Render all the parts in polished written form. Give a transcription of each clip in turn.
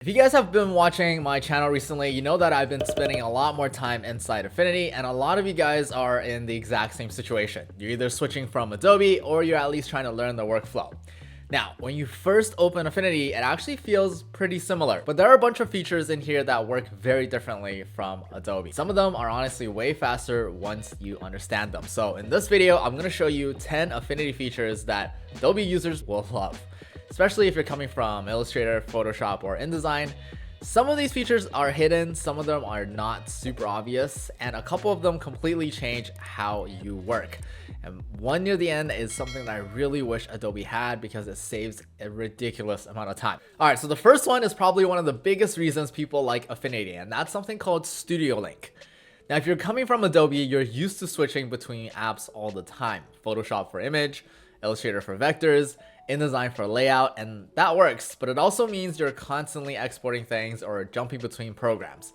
If you guys have been watching my channel recently, you know that I've been spending a lot more time inside Affinity, and a lot of you guys are in the exact same situation. You're either switching from Adobe or you're at least trying to learn the workflow. Now, when you first open Affinity, it actually feels pretty similar, but there are a bunch of features in here that work very differently from Adobe. Some of them are honestly way faster once you understand them. So in this video, I'm going to show you 10 Affinity features that Adobe users will love. Especially if you're coming from Illustrator, Photoshop, or InDesign. Some of these features are hidden, some of them are not super obvious, and a couple of them completely change how you work. And one near the end is something that I really wish Adobe had because it saves a ridiculous amount of time. Alright, so the first one is probably one of the biggest reasons people like Affinity, and that's something called StudioLink. Now, if you're coming from Adobe, you're used to switching between apps all the time. Photoshop for image, Illustrator for vectors, InDesign for layout, and that works, but it also means you're constantly exporting things or jumping between programs.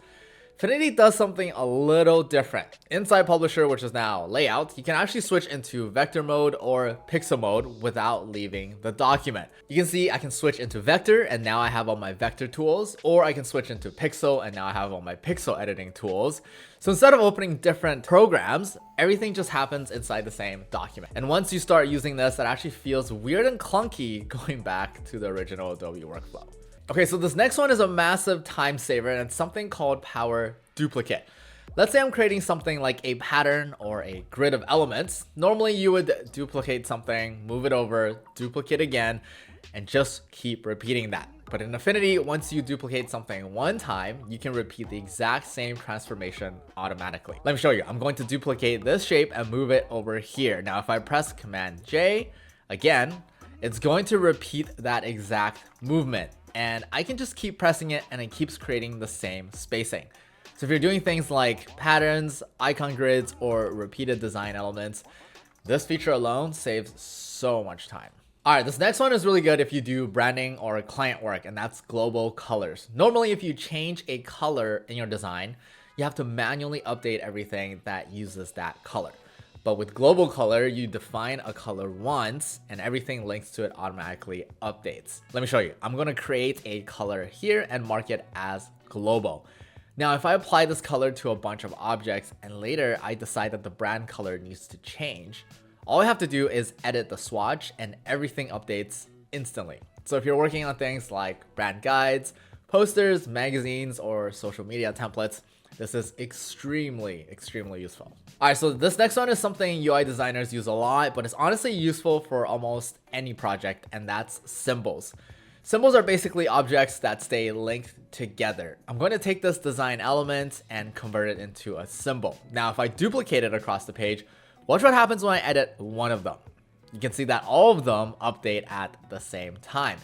Affinity does something a little different. Inside Publisher, which is now layout, you can actually switch into vector mode or pixel mode without leaving the document. You can see I can switch into vector and now I have all my vector tools, or I can switch into pixel and now I have all my pixel editing tools. So instead of opening different programs, everything just happens inside the same document. And once you start using this, it actually feels weird and clunky going back to the original Adobe workflow. Okay, so this next one is a massive time saver, and it's something called Power Duplicate. Let's say I'm creating something like a pattern or a grid of elements. Normally you would duplicate something, move it over, duplicate again, and just keep repeating that. But in Affinity, once you duplicate something one time, you can repeat the exact same transformation automatically. Let me show you. I'm going to duplicate this shape and move it over here. Now, if I press Command J, again, it's going to repeat that exact movement. And I can just keep pressing it and it keeps creating the same spacing. So if you're doing things like patterns, icon grids, or repeated design elements, this feature alone saves so much time. Alright, this next one is really good if you do branding or client work, and that's global colors. Normally, if you change a color in your design, you have to manually update everything that uses that color. But with global color, you define a color once and everything links to it automatically updates. Let me show you. I'm going to create a color here and mark it as global. Now, if I apply this color to a bunch of objects and later I decide that the brand color needs to change, all I have to do is edit the swatch and everything updates instantly. So if you're working on things like brand guides, posters, magazines, or social media templates, this is extremely useful. Alright, so this next one is something UI designers use a lot, but it's honestly useful for almost any project, and that's symbols. Symbols are basically objects that stay linked together. I'm going to take this design element and convert it into a symbol. Now, if I duplicate it across the page, watch what happens when I edit one of them. You can see that all of them update at the same time.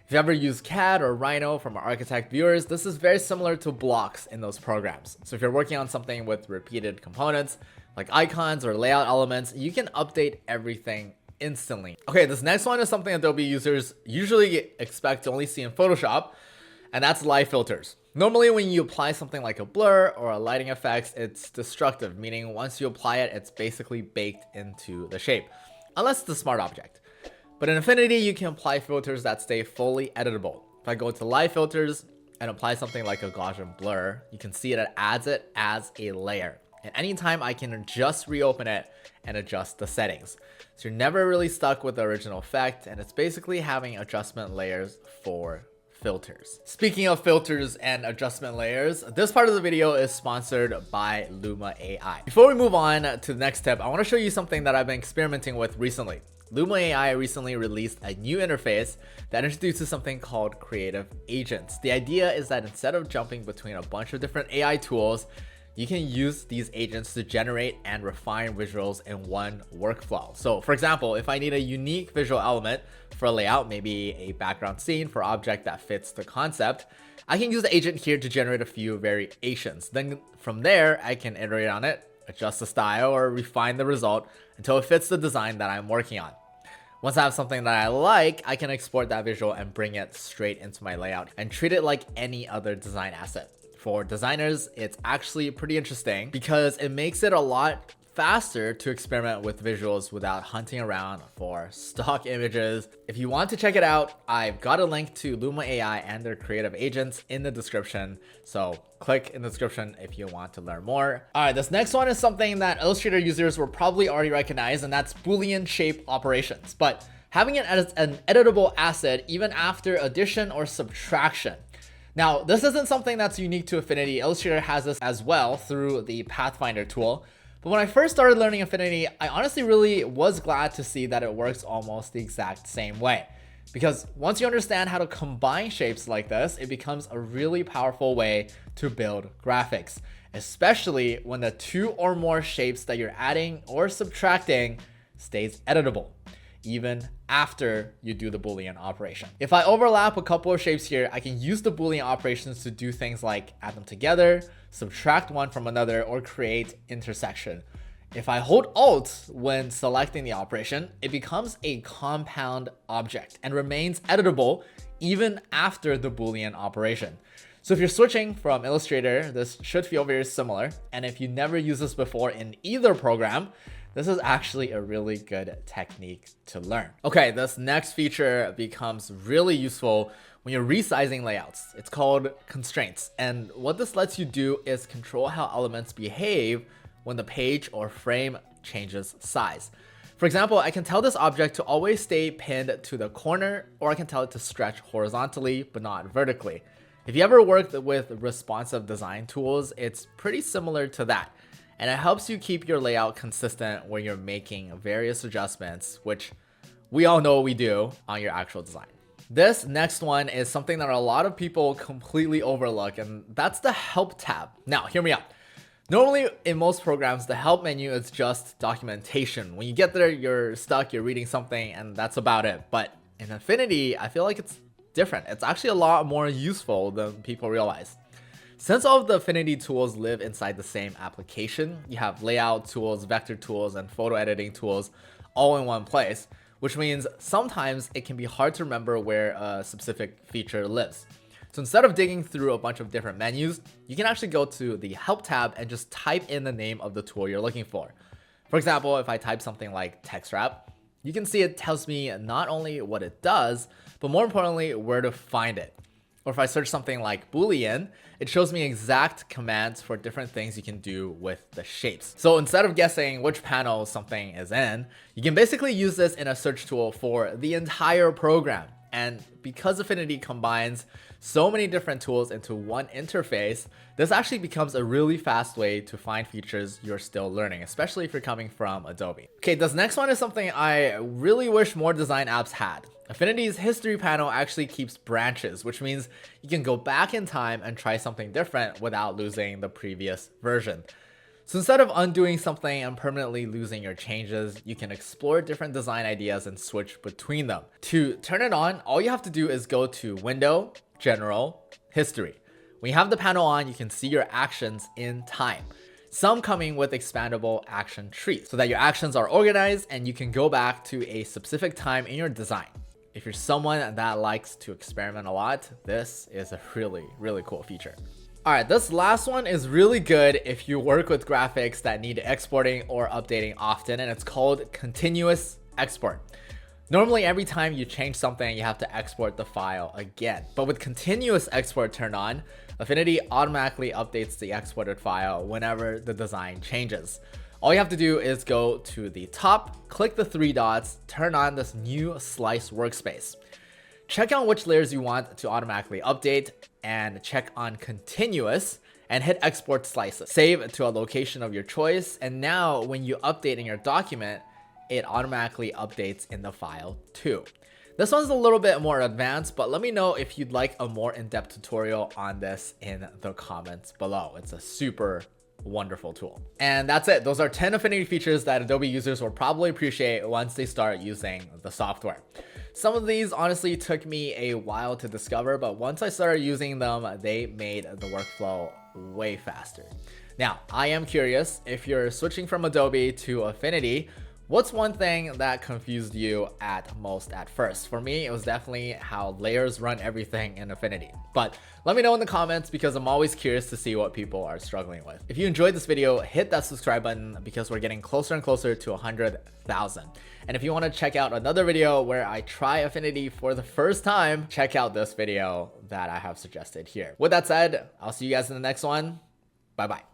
If you ever use CAD or Rhino from our architect viewers, this is very similar to blocks in those programs. So if you're working on something with repeated components, like icons or layout elements, you can update everything instantly. Okay, this next one is something Adobe users usually expect to only see in Photoshop, and that's light filters. Normally, when you apply something like a blur or a lighting effects, it's destructive, meaning once you apply it, it's basically baked into the shape, unless it's a smart object. But in Affinity, you can apply filters that stay fully editable. If I go to light filters and apply something like a Gaussian blur, you can see it adds it as a layer. And anytime I can just reopen it and adjust the settings. So you're never really stuck with the original effect, and it's basically having adjustment layers for filters. Speaking of filters and adjustment layers, this part of the video is sponsored by Luma AI. Before we move on to the next step, I want to show you something that I've been experimenting with recently. Luma AI recently released a new interface that introduces something called creative agents. The idea is that instead of jumping between a bunch of different AI tools, you can use these agents to generate and refine visuals in one workflow. So for example, if I need a unique visual element for a layout, maybe a background scene for object that fits the concept, I can use the agent here to generate a few variations. Then from there, I can iterate on it, adjust the style, or refine the result until it fits the design that I'm working on. Once I have something that I like, I can export that visual and bring it straight into my layout and treat it like any other design asset. For designers, it's actually pretty interesting because it makes it a lot faster to experiment with visuals without hunting around for stock images. If you want to check it out, I've got a link to Luma AI and their creative agents in the description. So click in the description if you want to learn more. All right, this next one is something that Illustrator users will probably already recognize, and that's Boolean shape operations. But having it as an editable asset even after addition or subtraction. Now, this isn't something that's unique to Affinity. Illustrator has this as well through the Pathfinder tool. But when I first started learning Affinity, I honestly really was glad to see that it works almost the exact same way. Because once you understand how to combine shapes like this, it becomes a really powerful way to build graphics, especially when the two or more shapes that you're adding or subtracting stays editable even after you do the Boolean operation. If I overlap a couple of shapes here, I can use the Boolean operations to do things like add them together, subtract one from another, or create intersection. If I hold Alt when selecting the operation, it becomes a compound object and remains editable even after the Boolean operation. So if you're switching from Illustrator, this should feel very similar. And if you never used this before in either program, this is actually a really good technique to learn. Okay, this next feature becomes really useful when you're resizing layouts. It's called constraints. And what this lets you do is control how elements behave when the page or frame changes size. For example, I can tell this object to always stay pinned to the corner, or I can tell it to stretch horizontally, but not vertically. If you ever worked with responsive design tools, it's pretty similar to that. And it helps you keep your layout consistent when you're making various adjustments, which we all know we do on your actual design. This next one is something that a lot of people completely overlook, and that's the Help tab. Now, hear me out. Normally, in most programs, the Help menu is just documentation. When you get there, you're stuck, you're reading something, and that's about it. But in Affinity, I feel like it's different. It's actually a lot more useful than people realize. Since all of the Affinity tools live inside the same application, you have layout tools, vector tools, and photo editing tools all in one place, which means sometimes it can be hard to remember where a specific feature lives. So instead of digging through a bunch of different menus, you can actually go to the Help tab and just type in the name of the tool you're looking for. For example, if I type something like text wrap, you can see it tells me not only what it does, but more importantly, where to find it. Or if I search something like Boolean, it shows me exact commands for different things you can do with the shapes. So instead of guessing which panel something is in, you can basically use this in a search tool for the entire program. And because Affinity combines so many different tools into one interface, this actually becomes a really fast way to find features you're still learning, especially if you're coming from Adobe. Okay, this next one is something I really wish more design apps had. Affinity's history panel actually keeps branches, which means you can go back in time and try something different without losing the previous version. So instead of undoing something and permanently losing your changes, you can explore different design ideas and switch between them. To turn it on, all you have to do is go to Window, General, History. When you have the panel on, you can see your actions in time. Some coming with expandable action trees so that your actions are organized and you can go back to a specific time in your design. If you're someone that likes to experiment a lot, this is a really, really cool feature. All right, this last one is really good if you work with graphics that need exporting or updating often, and it's called continuous export. Normally, every time you change something, you have to export the file again. But with continuous export turned on, Affinity automatically updates the exported file whenever the design changes. All you have to do is go to the top, click the three dots, turn on this new slice workspace. Check on which layers you want to automatically update and check on continuous and hit export slices. Save to a location of your choice, and now when you update in your document, it automatically updates in the file too. This one's a little bit more advanced, but let me know if you'd like a more in-depth tutorial on this in the comments below. It's a super wonderful tool. And that's it. Those are 10 Affinity features that Adobe users will probably appreciate once they start using the software. Some of these honestly took me a while to discover, but once I started using them, they made the workflow way faster. Now, I am curious, if you're switching from Adobe to Affinity, What's one thing that confused you at most at first? For me, it was definitely how layers run everything in Affinity. But let me know in the comments because I'm always curious to see what people are struggling with. If you enjoyed this video, hit that subscribe button because we're getting closer and closer to 100,000. And if you want to check out another video where I try Affinity for the first time, check out this video that I have suggested here. With that said, I'll see you guys in the next one. Bye bye.